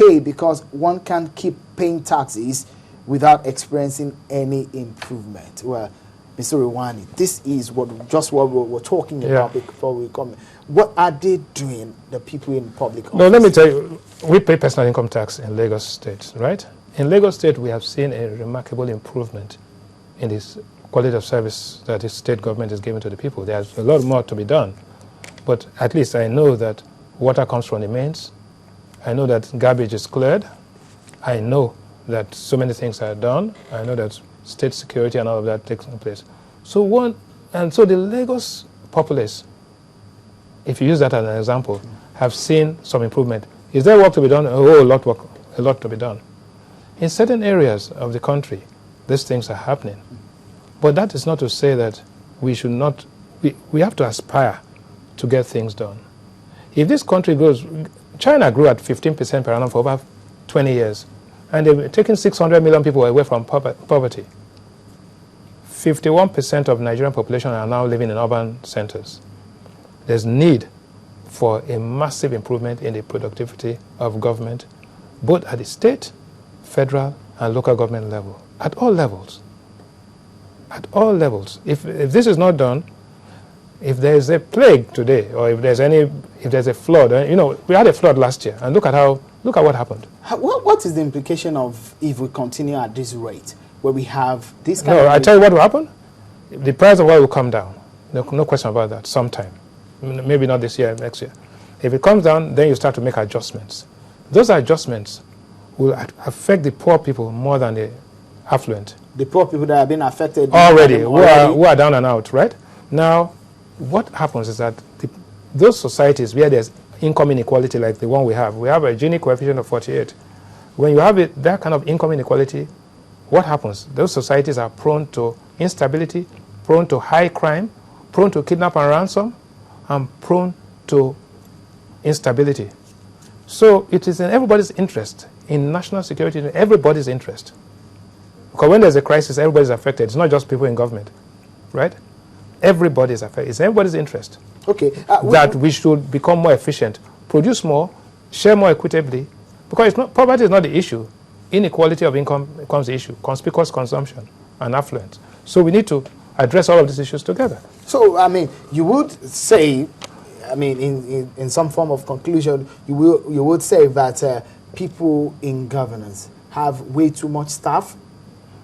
pay because one can't keep paying taxes without experiencing any improvement. Well, Mr. Rwani, this is what we're talking about before we come. What are they doing, the people in public office? No, let me tell you, we pay personal income tax in Lagos State, right? In Lagos State, we have seen a remarkable improvement in this quality of service that the state government is giving to the people. There's a lot more to be done, but at least I know that water comes from the mains. I know that garbage is cleared. I know that so many things are done. I know that state security and all of that takes place. So the Lagos populace, if you use that as an example, have seen some improvement. Is there work to be done? Oh, a lot to be done. In certain areas of the country, these things are happening. But that is not to say that we should not, we have to aspire to get things done. If this country grows, China grew at 15% per annum for over 20 years, and they've taken 600 million people away from poverty. 51% of Nigerian population are now living in urban centers. There's need for a massive improvement in the productivity of government, both at the state, federal, and local government level, at all levels. At all levels. If this is not done, if there is a plague today, or if there's a flood, you know, we had a flood last year, and look at what happened. What is the implication of if we continue at this rate, where we have this kind of... No, I tell you what will happen. The price of oil will come down. No question about that, sometime. Maybe not this year, next year. If it comes down, then you start to make adjustments. Those adjustments will affect the poor people more than the affluent. The poor people that have been affected already, who are down and out, right? Now, what happens is that those societies where there's income inequality like the one we have a Gini coefficient of 48. When you have that kind of income inequality, what happens? Those societies are prone to instability, prone to high crime, prone to kidnap and ransom, and prone to instability. So it is in everybody's interest, in national security, in everybody's interest. Because when there's a crisis, everybody's affected. It's not just people in government, right? Everybody is affected. It's in everybody's interest. Okay. That we should become more efficient, produce more, share more equitably, because poverty is not the issue. Inequality of income becomes the issue, conspicuous consumption and affluence. So we need to address all of these issues together. So, I mean, you would say, I mean, in some form of conclusion, you would say that people in governance have way too much staff?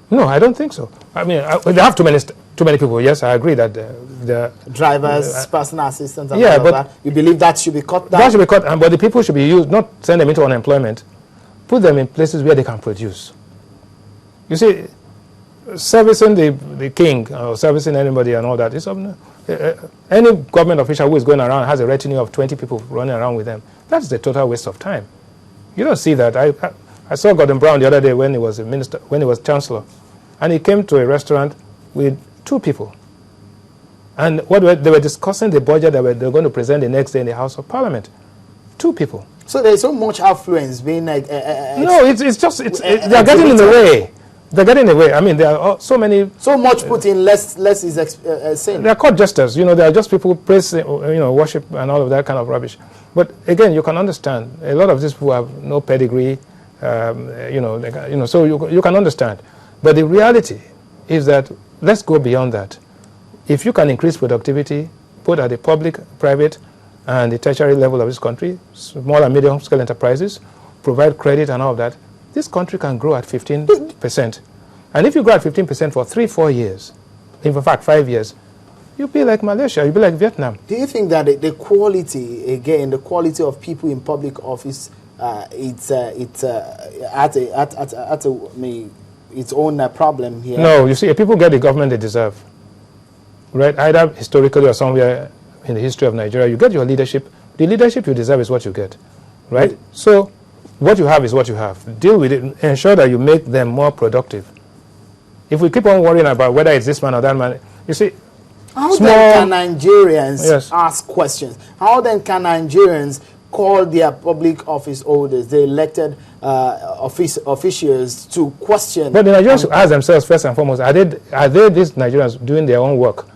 No, I don't think so. I mean, they have too many people. Yes, I agree that the drivers, personal assistants, and all of that. You believe that should be cut down? That should be cut down, but the people should be used, not send them into unemployment. Put them in places where they can produce. You see, servicing the king or servicing anybody and all that is any government official who is going around has a retinue of 20 people running around with them. That's the total waste of time. You don't see that. I saw Gordon Brown the other day when he was a minister, when he was chancellor, and he came to a restaurant with 2 people. And they were discussing the budget that they were going to present the next day in the House of Parliament. 2 people. So there's so much affluence being like... no, they're getting in the way. They're getting in the way. I mean, there are so many... So much put in, less is sin. They're court jesters. You know, they are just people who praise, worship and all of that kind of rubbish. But again, you can understand. A lot of these people have no pedigree. So you can understand. But the reality is that, let's go beyond that. If you can increase productivity, both at the public, private, and the tertiary level of this country, small and medium scale enterprises, provide credit and all of that, this country can grow at 15%. And if you grow at 15% for 3-4 years, in fact 5 years, you'll be like Malaysia, you'll be like Vietnam. Do you think that the quality of people in public office, it's its own problem here? No, you see, people get the government they deserve, right? Either historically or somewhere in the history of Nigeria, you get your leadership. The leadership you deserve is what you get, right? So what you have is what you have. Deal with it. Ensure that you make them more productive. If we keep on worrying about whether it's this man or that man, you see, how then can Nigerians ask questions? How then can Nigerians call their public office holders, the elected officials, to question? But the Nigerians should ask themselves first and foremost, are they these Nigerians doing their own work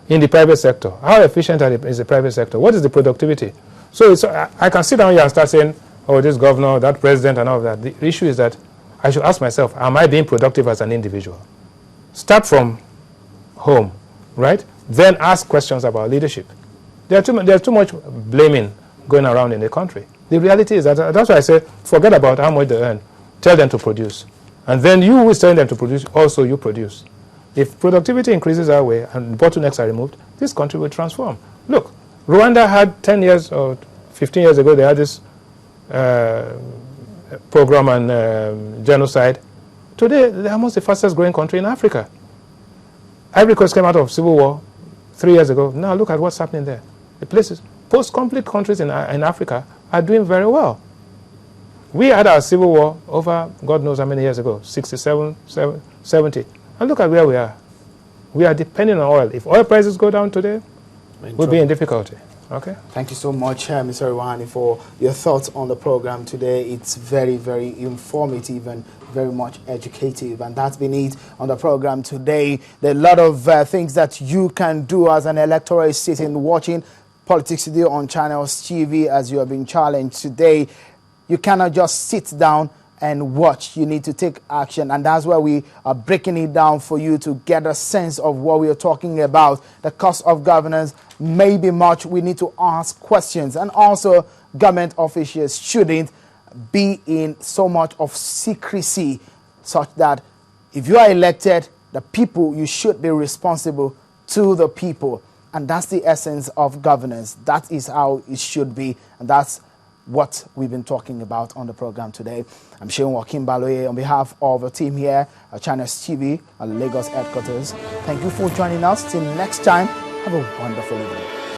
in the private sector? How efficient is the private sector? What is the productivity? So I can sit down here and start saying, oh, this governor, that president, and all of that. The issue is that I should ask myself, am I being productive as an individual? Start from home, right? Then ask questions about leadership. There's too much blaming going around in the country. The reality is that, that's why I say, forget about how much they earn. Tell them to produce. And then you who is telling them to produce, also you produce. If productivity increases that way and bottlenecks are removed, this country will transform. Look, Rwanda had 10 years or 15 years ago, they had this program on genocide. Today, they're almost the fastest growing country in Africa. Ivory Coast came out of civil war 3 years ago. Now look at what's happening there. The places, post-conflict countries in Africa are doing very well. We had our civil war over God knows how many years ago, 67, 70. And look at where we are. We are depending on oil. If oil prices go down today, we'll be in difficulty. Okay. Thank you so much, Mr. Ruhani, for your thoughts on the program today. It's very, very informative and very much educative, and that's been it on the program today. There are a lot of things that you can do as an electorate sitting watching Politics Today on Channels TV as you are being challenged today. You cannot just sit down and watch. You need to take action, and that's why we are breaking it down for you to get a sense of what we are talking about. The cost of governance may be much. We need to ask questions, and also government officials shouldn't be in so much of secrecy, such that if you are elected, the people, you should be responsible to the people, and that's the essence of governance. That is how it should be, and that's what we've been talking about on the program today. I'm Sheon Joaquin Baloye on behalf of the team here at Channels TV at Lagos headquarters. Thank you for joining us. Till next time, have a wonderful evening.